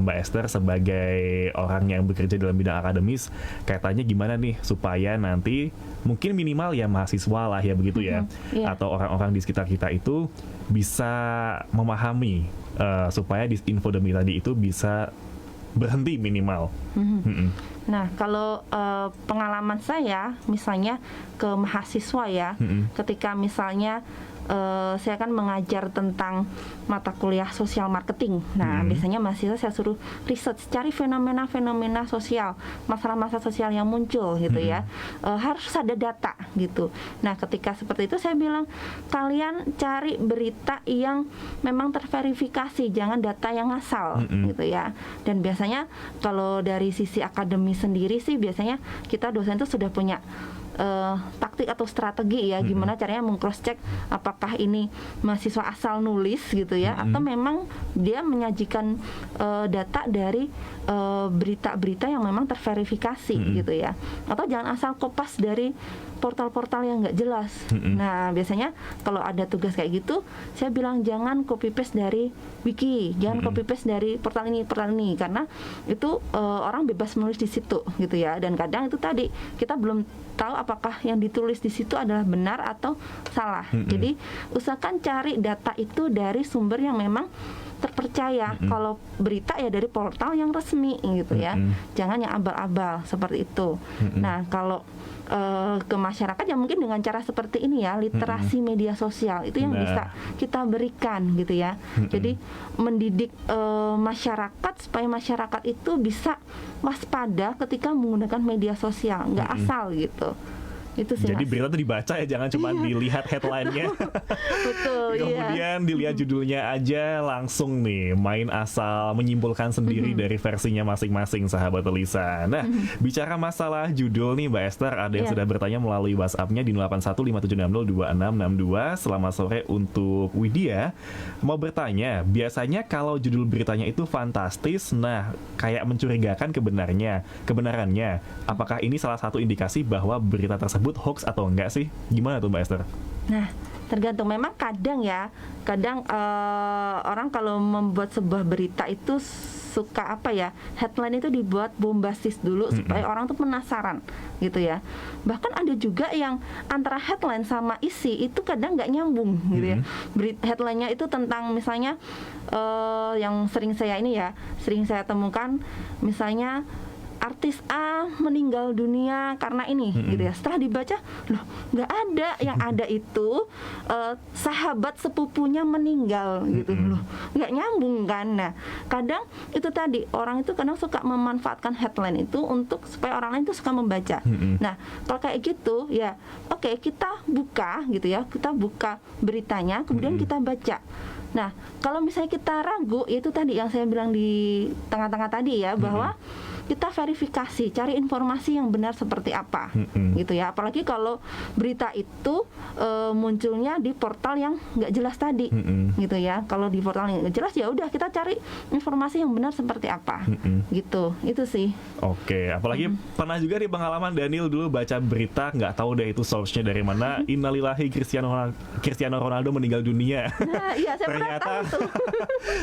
Mbak Esther sebagai orang yang bekerja dalam bidang akademis, kaitannya gimana nih supaya nanti mungkin minimal ya mahasiswa lah ya begitu ya, atau orang-orang di sekitar kita itu bisa memahami supaya disinfodemi tadi itu bisa berhenti minimal. Nah, kalau pengalaman saya misalnya ke mahasiswa ya, ketika misalnya saya kan mengajar tentang mata kuliah sosial marketing. Nah, biasanya mahasiswa saya suruh riset, cari fenomena-fenomena sosial, masalah-masalah sosial yang muncul gitu ya. Harus ada data gitu. Nah, ketika seperti itu saya bilang, kalian cari berita yang memang terverifikasi, jangan data yang ngasal gitu ya. Dan biasanya kalau dari sisi akademi sendiri sih biasanya kita dosen itu sudah punya taktik atau strategi ya, gimana caranya meng-cross check apakah ini mahasiswa asal nulis gitu ya, atau memang dia menyajikan data dari berita-berita yang memang terverifikasi gitu ya, atau jangan asal kopas dari portal-portal yang nggak jelas. Nah biasanya kalau ada tugas kayak gitu, saya bilang jangan copy paste dari wiki, jangan copy paste dari portal ini, karena itu orang bebas menulis di situ gitu ya. Dan kadang itu tadi kita belum tahu apakah yang ditulis di situ adalah benar atau salah. Jadi usahakan cari data itu dari sumber yang memang terpercaya. Kalau berita ya dari portal yang resmi gitu ya. Jangan yang abal-abal seperti itu. Nah kalau ke masyarakat ya mungkin dengan cara seperti ini ya, literasi media sosial itu yang bisa kita berikan gitu ya. Jadi mendidik masyarakat supaya masyarakat itu bisa waspada ketika menggunakan media sosial, nggak asal gitu. Itu sih, jadi Mas. berita itu dibaca ya, jangan cuma dilihat headline-nya. Betul, Kemudian dilihat judulnya aja langsung nih main asal menyimpulkan sendiri dari versinya masing-masing, sahabat Elisa. Nah, bicara masalah judul nih Mbak Esther, ada yang sudah bertanya melalui WhatsApp-nya di 081576026662. Selamat sore untuk Widya. Mau bertanya, biasanya kalau judul beritanya itu fantastis, nah kayak mencurigakan kebenarannya. Apakah ini salah satu indikasi bahwa berita tersebut hoax atau enggak sih? Gimana tuh Mbak Esther? Nah, tergantung. Memang kadang orang kalau membuat sebuah berita itu suka headline itu dibuat bombastis dulu supaya orang tuh penasaran gitu ya. Bahkan ada juga yang antara headline sama isi itu kadang nggak nyambung gitu ya. Headline-nya itu tentang misalnya yang sering saya temukan misalnya artis A meninggal dunia karena ini gitu ya. Setelah dibaca, loh nggak ada, yang ada itu sahabat sepupunya meninggal gitu loh, nggak nyambung kan. Nah kadang itu tadi orang itu kadang suka memanfaatkan headline itu untuk supaya orang lain itu suka membaca. Nah kalau kayak gitu ya oke, kita buka gitu ya, kita buka beritanya kemudian kita baca. Nah kalau misalnya kita ragu, itu tadi yang saya bilang di tengah-tengah tadi ya, bahwa kita verifikasi, cari informasi yang benar seperti apa, gitu ya. Apalagi kalau berita itu munculnya di portal yang nggak jelas tadi, gitu ya. Kalau di portal yang nggak jelas, ya udah kita cari informasi yang benar seperti apa, gitu. Itu sih. Oke, apalagi pernah juga di pengalaman Daniel dulu baca berita nggak tahu deh itu source-nya dari mana. Innalillahi, Cristiano Ronaldo meninggal dunia. Nah, iya saya pernah tahu itu.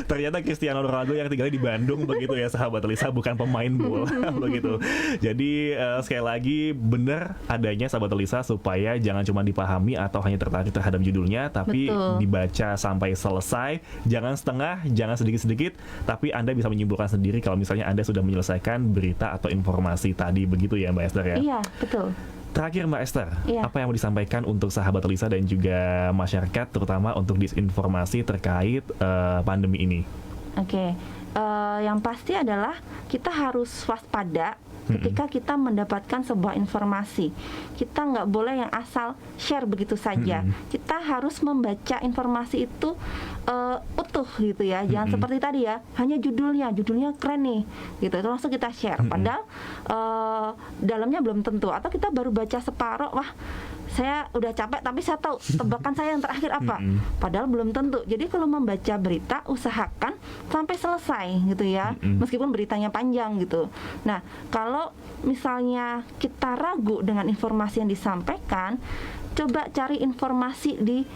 Ternyata Cristiano Ronaldo yang tinggal di Bandung begitu ya, sahabat Elisa, bukan pemain bola. Begitu. Jadi sekali lagi benar adanya sahabat Elisa supaya jangan cuma dipahami atau hanya tertarik terhadap judulnya, tapi dibaca sampai selesai, jangan setengah, jangan sedikit-sedikit, tapi Anda bisa menyimpulkan sendiri kalau misalnya Anda sudah menyelesaikan berita atau informasi tadi, begitu ya Mbak Esther ya? Iya, betul. Terakhir Mbak Esther, apa yang mau disampaikan untuk sahabat Elisa dan juga masyarakat, terutama untuk disinformasi terkait pandemi ini? Oke. Yang pasti adalah kita harus waspada ketika kita mendapatkan sebuah informasi. Kita nggak boleh yang asal share begitu saja. Kita harus membaca informasi itu utuh gitu ya. Jangan seperti tadi ya, hanya judulnya keren nih gitu, itu langsung kita share. Padahal dalamnya belum tentu, atau kita baru baca separuh, wah saya udah capek tapi saya tahu tebakan saya yang terakhir apa, padahal belum tentu. Jadi kalau membaca berita usahakan sampai selesai gitu ya, meskipun beritanya panjang gitu. Nah kalau misalnya kita ragu dengan informasi yang disampaikan, coba cari informasi di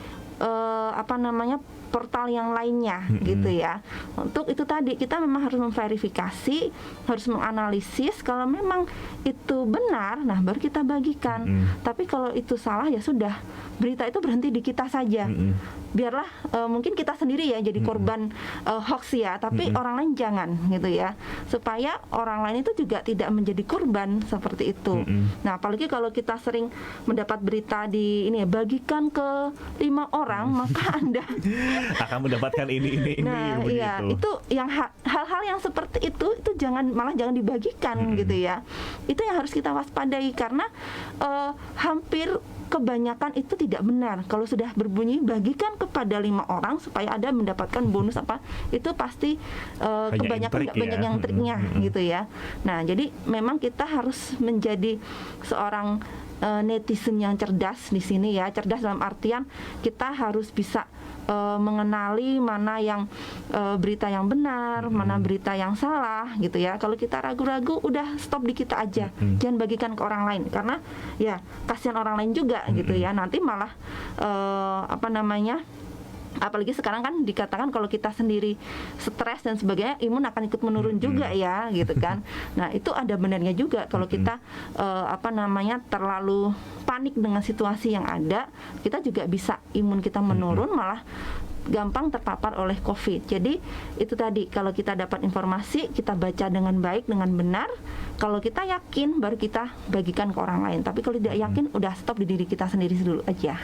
portal yang lainnya gitu ya. Untuk itu tadi kita memang harus memverifikasi, harus menganalisis. Kalau memang itu benar, nah baru kita bagikan. Tapi kalau itu salah ya sudah, berita itu berhenti di kita saja. Biarlah mungkin kita sendiri ya jadi korban hoax ya, tapi orang lain jangan gitu ya, supaya orang lain itu juga tidak menjadi korban seperti itu. Nah apalagi kalau kita sering mendapat berita di ini ya, bagikan ke 5 orang, maka Anda akan mendapatkan ini. Nah iya, itu yang hal-hal yang seperti itu jangan dibagikan gitu ya. Itu yang harus kita waspadai, karena hampir kebanyakan itu tidak benar. Kalau sudah berbunyi bagikan kepada 5 orang supaya Anda mendapatkan bonus apa, itu pasti kebanyakan banyak yang triknya gitu ya. Nah jadi memang kita harus menjadi seorang netizen yang cerdas di sini ya. Cerdas dalam artian kita harus bisa mengenali mana yang berita yang benar, mana berita yang salah gitu ya. Kalau kita ragu-ragu, udah stop di kita aja, jangan bagikan ke orang lain, karena ya kasihan orang lain juga gitu ya. Nanti malah apalagi sekarang kan dikatakan kalau kita sendiri stres dan sebagainya, imun akan ikut menurun juga ya gitu kan. Nah itu ada benarnya juga kalau kita terlalu panik dengan situasi yang ada, kita juga bisa imun kita menurun, malah gampang terpapar oleh COVID. Jadi itu tadi, kalau kita dapat informasi, kita baca dengan baik, dengan benar. Kalau kita yakin, baru kita bagikan ke orang lain. Tapi kalau tidak yakin, udah stop di diri kita sendiri dulu aja.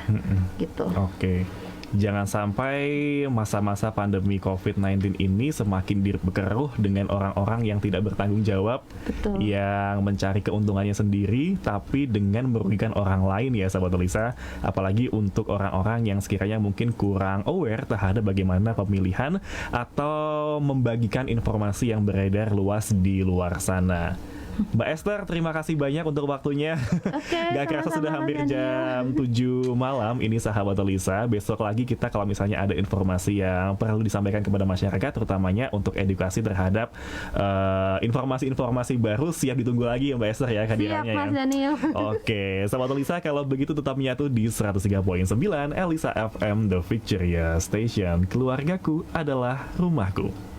Gitu. Oke. Jangan sampai masa-masa pandemi COVID-19 ini semakin diperkeruh dengan orang-orang yang tidak bertanggung jawab. Betul. Yang mencari keuntungannya sendiri tapi dengan merugikan orang lain ya sahabat Lisa. Apalagi untuk orang-orang yang sekiranya mungkin kurang aware terhadap bagaimana pemilihan atau membagikan informasi yang beredar luas di luar sana. Mbak Esther, terima kasih banyak untuk waktunya. Gak kerasa sudah hampir jam 7 malam. Ini sahabat Lisa. Besok lagi kita kalau misalnya ada informasi yang perlu disampaikan kepada masyarakat, terutamanya untuk edukasi terhadap informasi-informasi baru, siap ditunggu lagi ya Mbak Esther ya kehadirannya. Siap Mas Daniel. Oke, sahabat Lisa, kalau begitu tetap menyatu di 103.9 Elisa FM The Victoria Station. Keluargaku adalah rumahku.